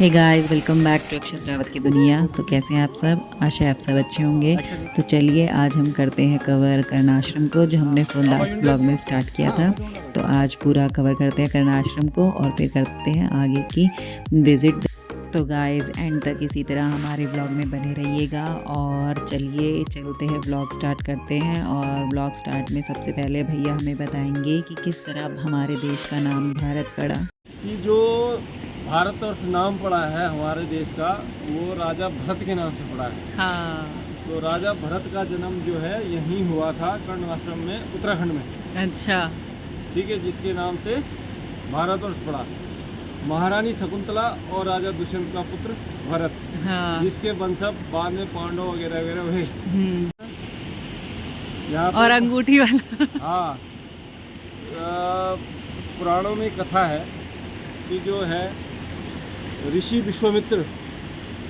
Hey guys, welcome back to Akshat Rawat की दुनिया। तो कैसे हैं आप सब? आशा है आप सब अच्छे होंगे। तो चलिए आज हम करते हैं कवर कर्णाश्रम को, जो हमने लास्ट ब्लॉग में स्टार्ट किया था। तो आज पूरा कवर करते हैं कर्णाश्रम को और फिर करते हैं आगे की विज़िट। तो गाइस एंड तक इसी तरह हमारे ब्लॉग में बने रहिएगा। और चलिए चलते हैं, ब्लॉग स्टार्ट करते हैं। और ब्लॉग स्टार्ट में सबसे पहले भैया हमें बताएंगे कि किस तरह हमारे देश का नाम भारत पड़ा। कि जो भारत और नाम पड़ा है हमारे देश का, वो राजा भरत के नाम से पड़ा है। हाँ, तो राजा भरत का जन्म जो है यहीं हुआ था, कर्ण आश्रम में, उत्तराखंड में। अच्छा। ठीक है, जिसके नाम से भारत और पड़ा। महारानी शकुंतला और राजा दुष्यंत का पुत्र भरत, हाँ। जिसके वंशज बाद में पांडव वगैरह वगैरह हुए। यहाँ और अंगूठी वाला। हाँ, पुराणों में कथा है कि जो है ऋषि विश्वामित्र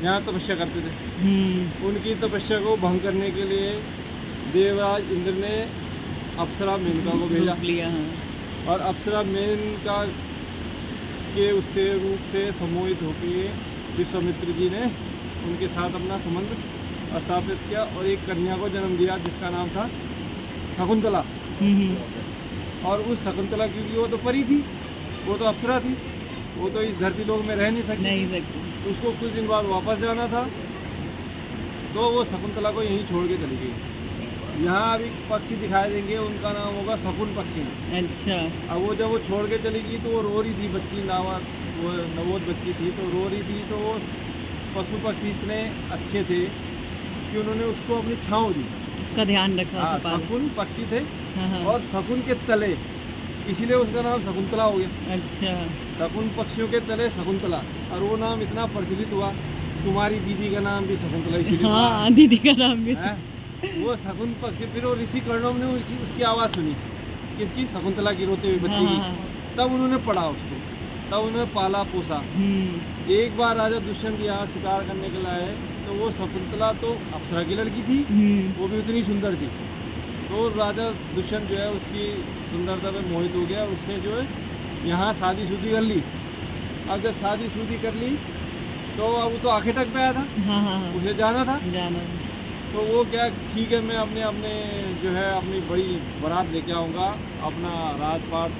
यहाँ तपस्या करते थे। उनकी तपस्या को भंग करने के लिए देवराज इंद्र ने अप्सरा मेनका को भेजा लिया। और अप्सरा मेनका के उससे रूप से सम्मोहित होकर विश्वामित्र जी ने उनके साथ अपना संबंध स्थापित किया और एक कन्या को जन्म दिया जिसका नाम था शकुंतला। और उस शकुंतला, क्योंकि वो तो परी थी, वो तो अप्सरा थी, वो तो इस धरती लोक में रह नहीं सकती। उसको कुछ दिन बाद वापस जाना था, तो वो शकुंतला को यहीं छोड़ के चली गई। यहाँ अभी पक्षी दिखाई देंगे, उनका नाम होगा शकुन पक्षी। अच्छा। अब वो जब वो छोड़ के चली गई तो वो रो रही थी, बच्ची वो नवोद बच्ची थी, तो रो रही थी। तो वो पशु पक्षी इतने अच्छे थे कि उन्होंने उसको अपनी छाँव दी, उसका ध्यान रखा। हाँ, शकुन पक्षी थे। हाँ। और शकुन के तले, इसीलिए उसका नाम शकुंतला हो गया। अच्छा। शकुन पक्षियों के तले शकुंतला, और वो नाम इतना प्रचलित हुआ। तुम्हारी दीदी का नाम भी शकुंतला इसीलिए। हाँ, दीदी का नाम भी। वो शकुन पक्षी, फिर वो ऋषि कर्णव ने उसकी आवाज़ सुनी, किसकी? शकुंतला की, रोते हुए बच्चे की। तब उन्होंने पढ़ा उसको, तब उन्होंने पाला पोसा। एक बार राजा दुष्यंत यहाँ शिकार करने के लिए आए, तो वो शकुंतला तो अप्सरा की लड़की थी, वो भी उतनी सुंदर थी। तो राजा दुष्यंत जो है उसकी सुंदरता पे मोहित हो गया। उसने जो है यहाँ शादीशुदी कर ली। अब जब शादीशुदी कर ली तो अब वो तो आखिर तक पे आया था। हाँ। उसे जाना था। तो वो क्या, ठीक है, मैं अपने जो है अपनी बड़ी बारात लेके आऊँगा, अपना राजपाट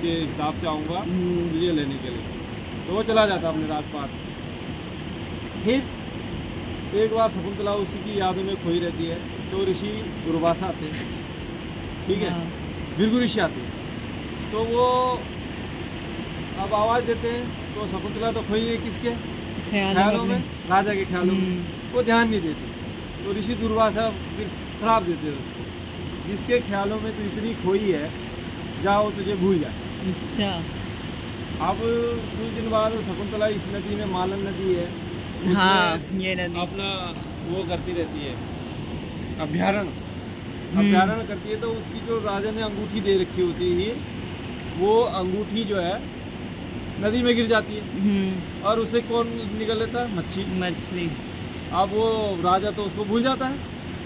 के हिसाब से आऊँगा तुझे लेने के लिए। तो वो चला जाता अपने राजपाट। फिर एक बार शकुंतला उसी की यादों में खोई रहती है, तो ऋषि दुर्वासा आते हैं, ठीक है, भृगु ऋषि आते हैं। तो वो अब आवाज़ देते हैं, तो शकुंतला तो खोई है किसके ख्यालों में? राजा के ख्यालों में। वो ध्यान नहीं देते। तो ऋषि दुर्वासा फिर श्राप देते हैं उसको, जिसके ख्यालों में तो इतनी खोई है, जाओ तुझे भूल जाए। अच्छा। अब कुछ दिन बाद शकुंतला इस नदी में, मालन नदी है, हाँ, ये नदी अपना वो करती रहती है, अभ्यारण करती है। तो उसकी जो राजा ने अंगूठी दे रखी होती है, वो अंगूठी जो है नदी में गिर जाती है। और उसे कौन निकल लेता है? मछली। अब वो राजा तो उसको भूल जाता है,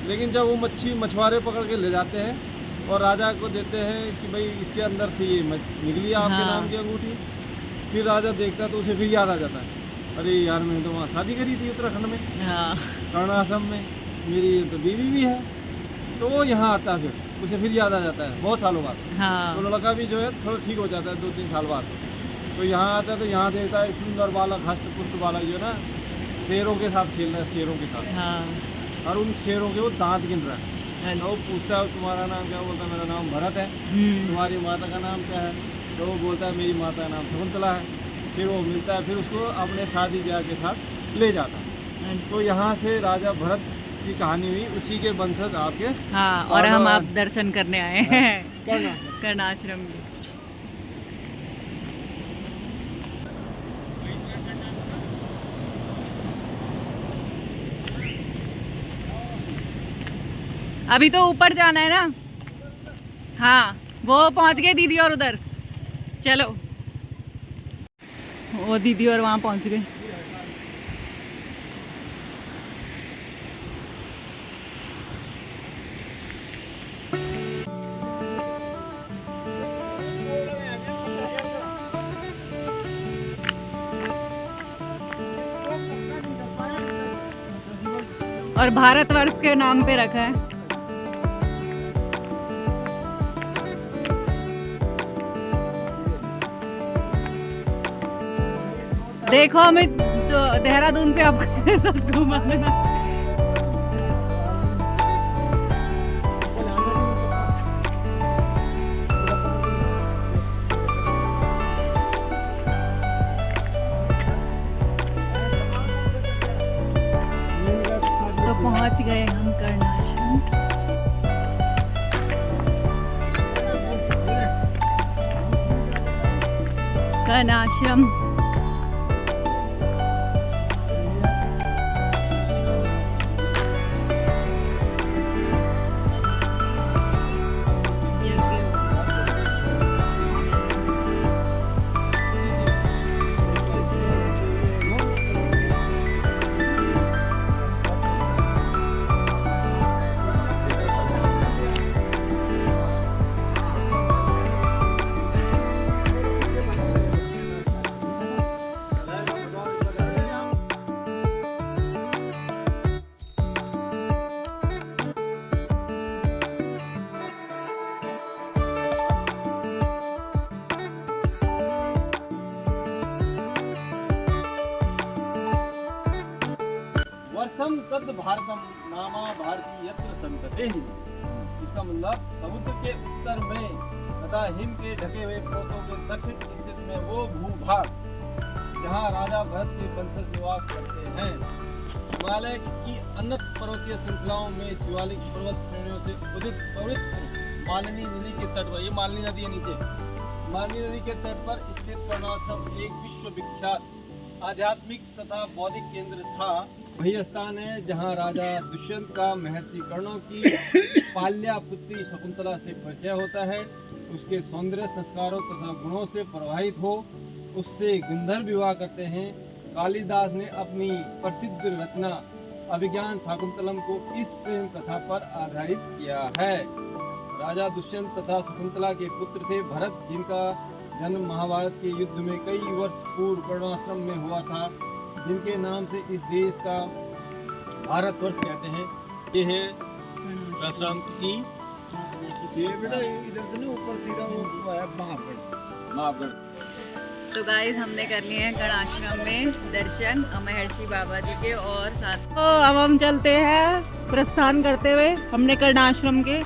लेकिन जब वो मछुआरे पकड़ के ले जाते हैं और राजा को देते हैं कि भाई इसके अंदर से ये निकली आपके नाम की अंगूठी, फिर राजा देखता तो उसे फिर याद आ जाता है, अरे यार मैंने तो वहाँ शादी करी थी उत्तराखंड में, कर्णाश्रम में, मेरी तो बीवी भी है। तो वो यहाँ आता है, फिर उसे फिर याद आ जाता है बहुत सालों बाद। तो लड़का भी जो है थोड़ा ठीक हो जाता है 2-3 साल बाद। तो यहाँ आता है, तो यहाँ देखता है सुंदर बालक, हष्ट पुष्ट बालक जो है ना, शेरों के साथ खेल रहा है, शेरों के साथ। और उन शेरों के वो दांत गिन रहा है। तो वो पूछता है तुम्हारा नाम क्या? बोलता है मेरा नाम भरत है। तुम्हारी माता का नाम क्या है? तो वो बोलता है मेरी माता का नाम शकुंतला है। फिर वो मिलता है, फिर उसको अपने शादी ब्याह के साथ ले जाता है। तो यहाँ से राजा भरत की कहानी हुई, उसी के वंशज आपके। हाँ, और हम आप दर्शन करने आए हैं कर्णाश्रम में। अभी तो ऊपर जाना है ना। हाँ, वो पहुंच गए दीदी और उधर। चलो, वो दीदी और वहाँ पहुंच गए। और भारतवर्ष के नाम पे रखा है। देखो हमें तो देहरादून से आपको सब घुमाने। तो पहुंच गए हम कर्णाश्रम। कर्णाश्रम वर्षम तद भारतम नामा भारती यत्र संतते ही। इसका मतलब समुद्र के उत्तर में तथा हिम के ढके हुए पर्वतों के दक्षिण स्थित में वो भूभाग जहाँ राजा भरत के वंशज निवास करते हैं। हिमालय की अनंत पर्वतीय श्रृंखलाओं में शिवालिक पर्वत श्रेणियों से उदित पवित्र मालिनी नदी के तट पर, ये मालिनी नदी है नीचे, मालिनी नदी के तट पर स्थित कर्णाश्रम एक विश्व विख्यात आध्यात्मिक तथा बौद्धिक केंद्र था। वही स्थान है जहाँ राजा दुष्यंत का महर्षि कर्णों की पाल्या पुत्री शकुंतला से परिचय होता है। उसके सौंदर्य संस्कारों तथा गुणों से प्रभावित हो उससे गंधर्व विवाह करते हैं। कालिदास ने अपनी प्रसिद्ध रचना अभिज्ञान शाकुंतलम को इस प्रेम कथा पर आधारित किया है। राजा दुष्यंत तथा शकुंतला के पुत्र थे भरत, जिनका जन्म महाभारत के युद्ध में कई वर्ष पूर्व कर्णाश्रम में हुआ था, जिनके नाम से इस देश का भारतवर्ष कहते हैं। ये है कर्णाश्रम की, ये बेटा इधर से ना ऊपर सीधा वो है महागढ़। तो गाइस हमने कर लिए हैं कर्णाश्रम में दर्शन महर्षि बाबा जी के, और साथ तो अब हम चलते हैं प्रस्थान करते हुए। हमने कर्णाश्रम के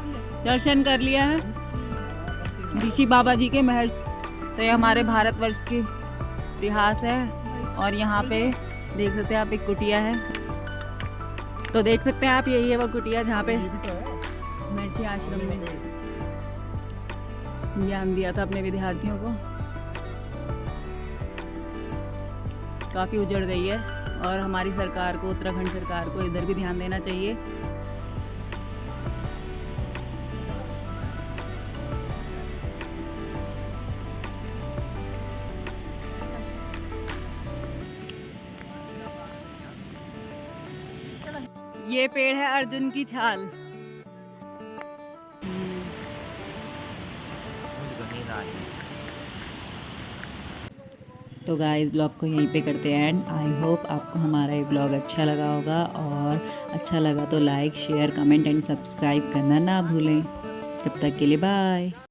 दर्शन कर लिया है, ऋषि बाबा जी के महर्षि। तो ये हमारे भारतवर्ष की इतिहास है, और यहाँ पे देख सकते हैं आप एक कुटिया है। तो देख सकते हैं आप, यही है वो कुटिया जहाँ पे महर्षि आश्रम में ज्ञान दिया था अपने विद्यार्थियों को। काफ़ी उजड़ गई है, और हमारी सरकार को, उत्तराखंड सरकार को इधर भी ध्यान देना चाहिए। ये पेड़ है अर्जुन की छाल। तो गाइस ब्लॉग को यहीं पे करते हैं एंड। आई होप आपको हमारा ये ब्लॉग अच्छा लगा होगा, और अच्छा लगा तो like share comment and subscribe करना ना भूलें। तब तक के लिए बाय।